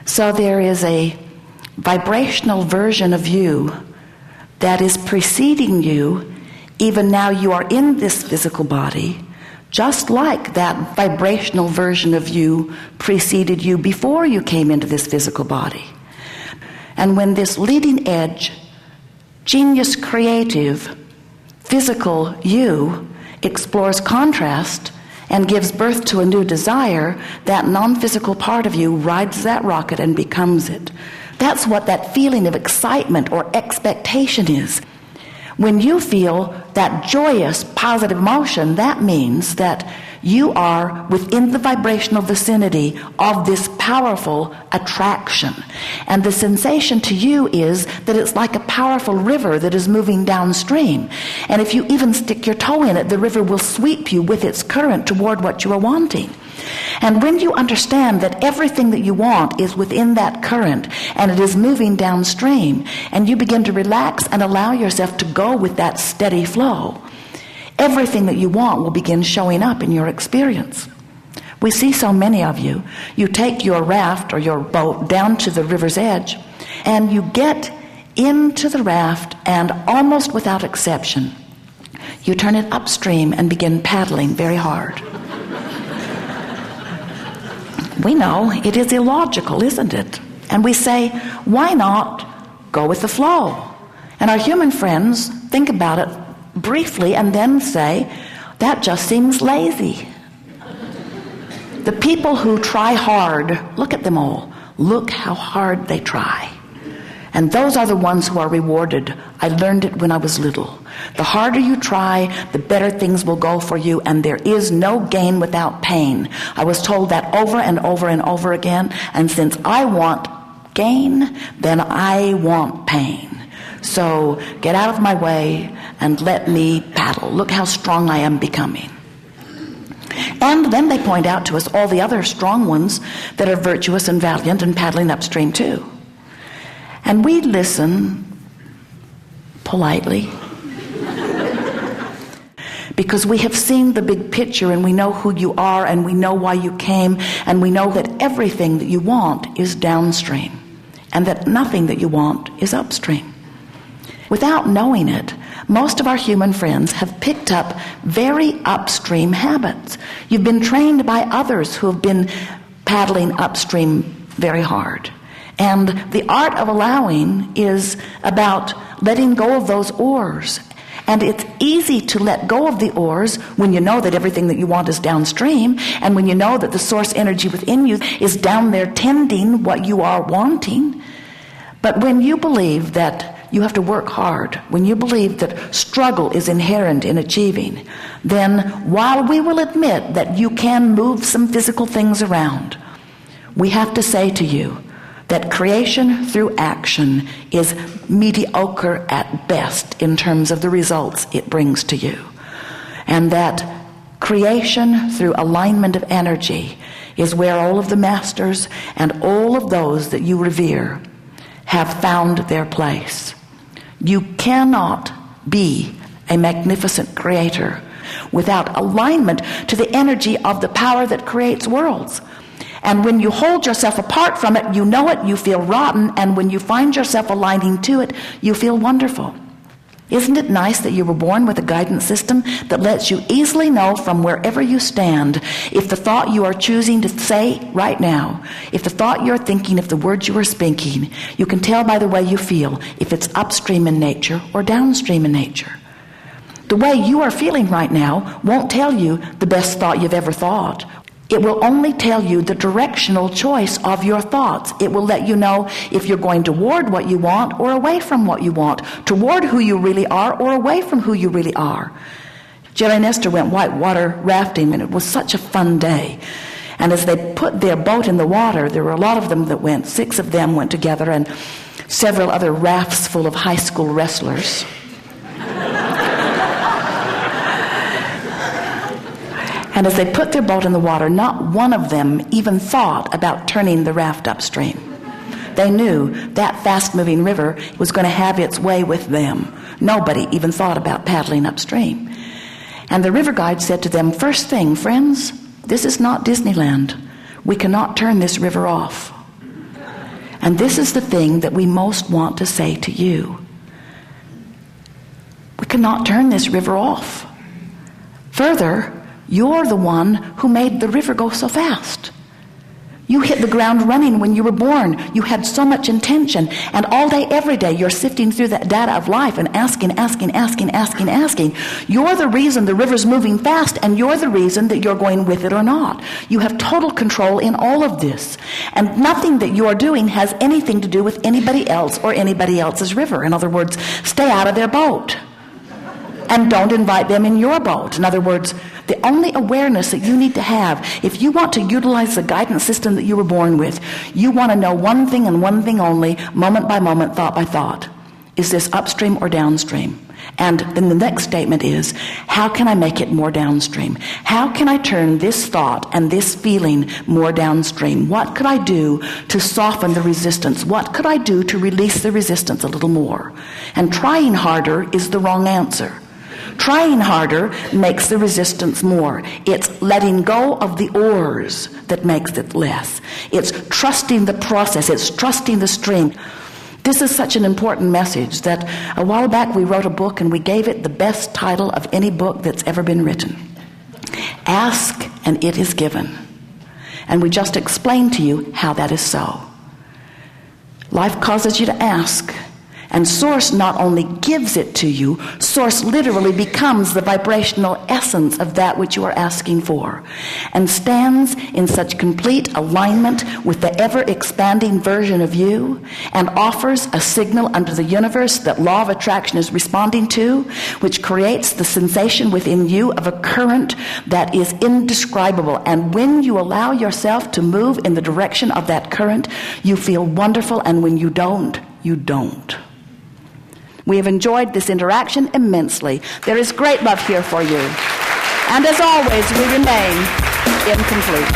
So there is a vibrational version of you that is preceding you. Even now you are in this physical body, just like that vibrational version of you preceded you before you came into this physical body. And when this leading edge, genius creative, physical you explores contrast and gives birth to a new desire, that non-physical part of you rides that rocket and becomes it. That's what that feeling of excitement or expectation is. When you feel that joyous, positive emotion, that means that you are within the vibrational vicinity of this powerful attraction. And the sensation to you is that it's like a powerful river that is moving downstream. And if you even stick your toe in it, the river will sweep you with its current toward what you are wanting. And when you understand that everything that you want is within that current and it is moving downstream, and you begin to relax and allow yourself to go with that steady flow, everything that you want will begin showing up in your experience. We see so many of you. You take your raft or your boat down to the river's edge, and you get into the raft, and almost without exception, you turn it upstream and begin paddling very hard. We know it is illogical, isn't it? And we say, why not go with the flow? And our human friends think about it briefly and then say, that just seems lazy. The people who try hard, look at them all. Look how hard they try. And those are the ones who are rewarded. I learned it when I was little. The harder you try, the better things will go for you, and there is no gain without pain. I was told that over and over and over again, and since I want gain, then I want pain. So get out of my way and let me paddle. Look how strong I am becoming. And then they point out to us all the other strong ones that are virtuous and valiant and paddling upstream too. And we listen politely because we have seen the big picture, and we know who you are, and we know why you came, and we know that everything that you want is downstream and that nothing that you want is upstream. Without knowing it, most of our human friends have picked up very upstream habits. You've been trained by others who have been paddling upstream very hard. And the art of allowing is about letting go of those oars. And it's easy to let go of the oars when you know that everything that you want is downstream, and when you know that the source energy within you is down there tending what you are wanting. But when you believe that you have to work hard, when you believe that struggle is inherent in achieving, then while we will admit that you can move some physical things around, we have to say to you that creation through action is mediocre at best in terms of the results it brings to you. And that creation through alignment of energy is where all of the masters and all of those that you revere have found their place. You cannot be a magnificent creator without alignment to the energy of the power that creates worlds. And when you hold yourself apart from it, you know it, you feel rotten, and when you find yourself aligning to it, you feel wonderful. Isn't it nice that you were born with a guidance system that lets you easily know from wherever you stand if the thought you are choosing to say right now, if the thought you're thinking, if the words you are speaking, you can tell by the way you feel if it's upstream in nature or downstream in nature. The way you are feeling right now won't tell you the best thought you've ever thought. It will only tell you the directional choice of your thoughts. It will let you know if you're going toward what you want or away from what you want, toward who you really are or away from who you really are. Jerry and Esther went whitewater rafting, and it was such a fun day. And as they put their boat in the water, there were a lot of them that went. 6 of them went together, and several other rafts full of high school wrestlers. And as they put their boat in the water, not one of them even thought about turning the raft upstream. They knew that fast-moving river was going to have its way with them. Nobody even thought about paddling upstream. And the river guide said to them, first thing, friends, this is not Disneyland. We cannot turn this river off. And this is the thing that we most want to say to you. We cannot turn this river off. Further, you're the one who made the river go so fast. You hit the ground running when you were born. You had so much intention. And all day, every day, you're sifting through that data of life and asking. You're the reason the river's moving fast, and you're the reason that you're going with it or not. You have total control in all of this. And nothing that you are doing has anything to do with anybody else or anybody else's river. In other words, stay out of their boat. And don't invite them in your boat. In other words, the only awareness that you need to have, if you want to utilize the guidance system that you were born with, you want to know one thing and one thing only, moment by moment, thought by thought. Is this upstream or downstream? And then the next statement is, how can I make it more downstream? How can I turn this thought and this feeling more downstream? What could I do to soften the resistance? What could I do to release the resistance a little more? And trying harder is the wrong answer. Trying harder makes the resistance more. It's letting go of the oars that makes it less. It's trusting the process. It's trusting the stream. This is such an important message that a while back we wrote a book and we gave it the best title of any book that's ever been written. Ask and it is given. And we just explained to you how that is so. Life causes you to ask. And Source not only gives it to you, Source literally becomes the vibrational essence of that which you are asking for, and stands in such complete alignment with the ever-expanding version of you, and offers a signal under the universe that law of attraction is responding to, which creates the sensation within you of a current that is indescribable. And when you allow yourself to move in the direction of that current, you feel wonderful, and when you don't, you don't. We have enjoyed this interaction immensely. There is great love here for you. And as always, we remain incomplete.